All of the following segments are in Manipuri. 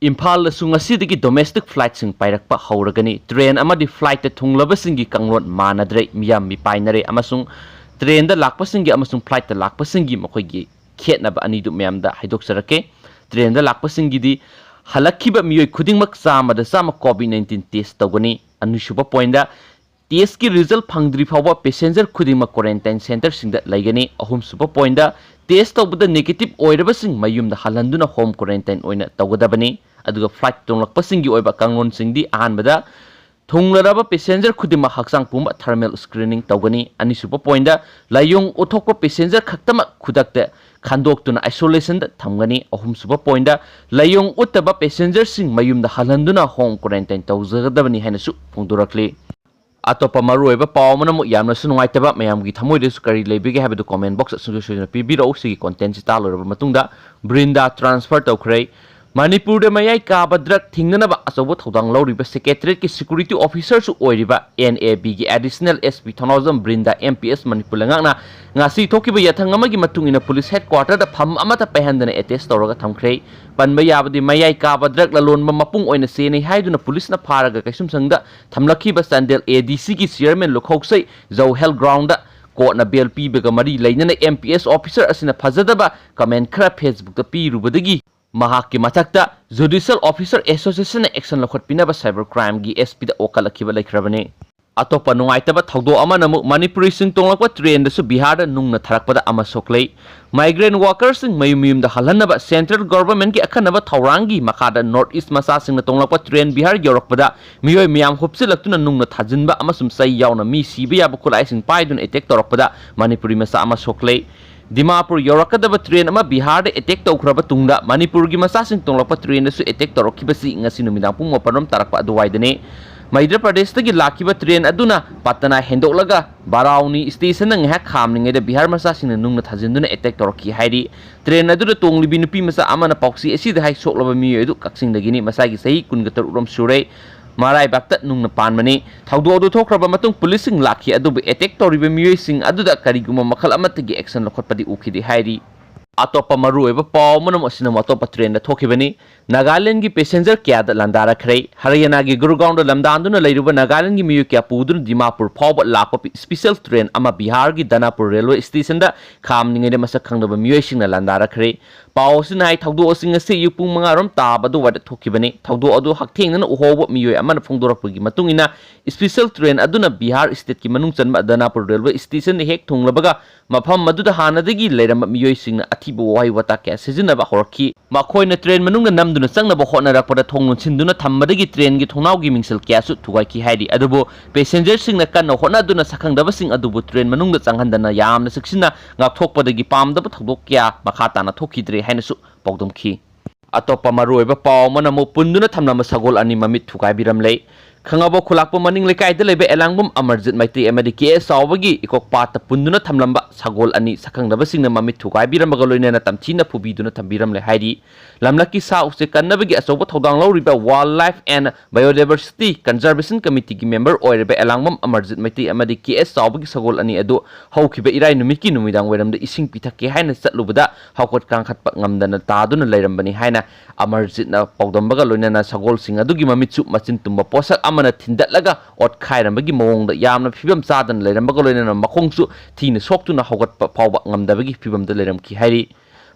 इम्फाल सुंगसीदगी डोमेस्टिक फ्लाइट सिंग पाइरकपा हौरगनी ट्रेन अमदी फ्लाइट थुंगलबसिंगी कंगलोन मानद्रे मियाम मि पाइनरे अमसुंग ट्रेन दा लाकपसिंगी अमसुंग फ्लाइट दा लाकपसिंगी मखोइगी खेतनब अनिदु म्यामदा हाइदोक्सरके ट्रेन दा लाकपसिंगीदी हलखिबा मियोय खुदिंगमक चामदा चाम कोविड-19 टेस्ट तौगनी अनुसुबा पॉइंट टेस्ट की रिजल्ट फंगद्री फावबा पैसेंजर खुदिंगमक क्वारंटाइन सेंटर सिंगदा लैगनी अहुमसुबा पॉइंट टेस्ट तौबदा नेगेटिव ओइरबसिंग मयुमदा हलंदुना होम क्वारंटाइन ओइना तौगदबनी अदुगा फ्लाइट तोंगलकपसिंगी ओइबा कांगलोनसिंगदी अहानबदा थुंगलरबा पैसेंजर खुदिंगमक हक्सांग पुंबा थर्मल स्क्रीनिंग तौगनी अनिसुबा पॉइंट लायोंग उथोकपा पैसेंजर खक्तमक खुदक्ते खानदोक्तुना आइसोलेशन थमगनी अहुमसुबा पॉइंट लायोंग उतबा पैसेंजर सिंग मयुमदा हलंदुना होम क्वारंटाइन तौजगदबनी हैनसु फोंदोरक्ली अतोप मरुएब पावमनमु यामनसु नुंगाइतबा मयामगी थमोइदेसु करी लेबिगे हाबदु कमेंट बॉक्स सुजुसुजना पिबिरो सिगी कंटेंट तालोरब मतुंगदा ब्रिंदा ट्रांसफर तौखरै मणिपुर मयाई काबा ड्रग थिंगनबा अचौबा थौदांग लौरिबा सेक्रेटरीट की सिक्योरिटी ऑफिसर सु ओइरिबा NAB की additional SP Thounaojam Brinda MPS Manipur लंगाना ngasi thokiba yathang amagi matungina police headquarter da pham amata pehandana attest tawraga thamkhrei panba yabadi mayai kaba drug lalonba mapung oina seni haiduna police na pharaga kaisum sangda thamlakhiba Sandel ADC ki chairman lokhoksai Zau Health Ground da court na bail pibega mari lainana MPS officer asina phajadaba comment khara Facebook da pirubadagi mahakki mathakta judicial officer association action lokhotpinaba cyber crime gi SP da okalakhiba laikhrabani अतोप नुंगाइतबा थौदो अमनमु मणिपुरी सिंग तोंगलकपा ट्रेन दसु बिहार दा नुंगना थरकपदा अमा सोक्लै माइग्रेंट वर्कर्स सिंग मयुमियुम दा हलनबा सेंट्रल गवर्नमेंट की अखनबा थौरांगी मखादा नॉर्थ ईस्ट मसा सिंग तोंगलकपा ट्रेन बिहार यौरकपदा मियोय मियाम हुपसिलक्तुना नुंगना थाजिनबा अमसुम सै यावना मी सिबा याबा खुलाई सिंग पाइदुन अटैक तौरकपदा मणिपुरी मसा अमा सोक्लै दिमापुर यौरकदबा ट्रेन अमा बिहार दा अटैक तौखरबा तुंगदा मणिपुर की मसा सिंग तोंगलकपा ट्रेन दसु अटैक तौरकिबसि ngasi numinang pung mapanom tarakpa aduwaidane Madhya Pradesh की लाखिबा ट्रेन अदुना पटना हेंदोलगा बाराउनी स्टेशन ngha खामनिंगेदा बिहार मसा सिंगना नुंगना थाजिनदुना अटैक तौरकी हाइरी ट्रेन अदुदा तोंगलिबि नुपी मसा अमना पॉक्सी एसिदा हाइ सोकलबा मियोयदु कक्सिंगदगिनी मसागी सही कुनगतर उरम सुरे माराय बाक्ता नुंगना पानमनी थौदो अदु थोखरबा मतुंग पुलिस सिंग लाखि अदुबु अटैक तौरिबा मियोय सिंग अदुदा करिगुमा मखल अमतगी एक्शन लखोटपदि उखिदि हाइरी अतोप मरुएब पावमनम असिनम अतोप ट्रेन थोखिबनी नागालैंड की पैसेंजर क्या लंदारखरे हरियाणा की गुरुग्राम लमदान लेरुब नागालैंड की मियो क्या पुदुन दिमापुर फाव लाप स्पेशल ट्रेन अमा बिहार की दानापुर रेलवे स्टेशन खामनिंगे मसक खंगब मियोसिंग लंदारखरे पावसिन हाई थौदोसिंग से युपुंग मंगारोम ताबदु वड थोखिबनी थौदो अदु हक्थेंगन उहोब मियो अमन फोंदोरपगी मतुंगिना स्पेशल ट्रेन अदुना बिहार स्टेट की मनुंग चन्म दानापुर रेलवे स्टेशन हेक थोंगलबगा मफम मदुदा हानदगी लेरम मियोसिंग अथिबो वाई वता क्या सिजनबा होरखी मखोइना ट्रेन मनुंग नमदुना चंगनबा होनरकपदा थोंग लोंसिनदुना थम्बदगी ट्रेन की थोंनावगी मिंगसल क्यासु थुगाइकी हाइरी अदुबो पैसेंजर सिंगना कन्न होनदुना सखंगदबसिंग अदुबो ट्रेन मनुंग चंगहंदना यामना सक्सिना गाथोकपदगी पामदब थौदोक क्या मखा ताना थोखिद्रे हाइनसु पौदमखी अतोप मरुएब पावमनमु पुंदुना थमनम सगोल अनि ममित थुगाइबिरमलै खंगाबो खुलाकपो मनिंग लेकाइदा लेबे एलांगबम अमरजित मैत्री एमडी के सावबगी इकोक पात पुंदुना थमलंबा सगोल अनि सखंगदबसिंगना ममित थुगाइबिरमगा लोइनेना तमथिना फुबिदुना थंबिरमले हाइरी लमलकी सा उसे कन्नबगी असोबो थौदांग लौरिबा wild life and biodiversity conservation committee की मेंबर ओइरबे एलांगबम अमरजित मैत्री एमडी के सावबगी सगोल अनि अदु हौखिबे इराय नुमिकी नुमिदांग वेरमदा इसिंग पिथके हाइना चतलुबदा हौकोट कांखतपा ngamdana तादुना लेरमबनी हाइना अमरजितना पौदंबगा लोइनेना सगोल सिंग अदुगी ममितसु मचिन तुंबा पोसक अमना थिंदलगा ओट खाइरमबगी मवोंगदा यामना फिबम चादन लेरमबगा लोइनेना मखोंगसु थीना सोक्तुना हौगतपा फावबा ngamdabagi फिबमदा लेरमकी हाइरी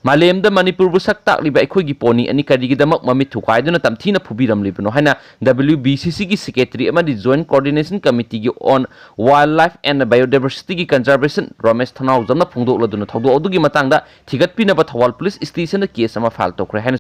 मालेमदा मणिपुर बु सक ताकलिबा अखोइगी पोनी अनि करिगिदमक ममित थुकाइदुना तमथिना फुबिरमलिबनो हाइना WBCC की सेक्रेटरी अमदि जॉइंट कोऑर्डिनेशन कमिटी की on wild life and biodiversity की कंजर्वेशन रमेश थनाउजमना फोंदोकलदुना थौदो अदुगी मतंगदा थिगतपिनबा थवाल पुलिस स्टेशन केस अमा फाइल तौखरे हाइना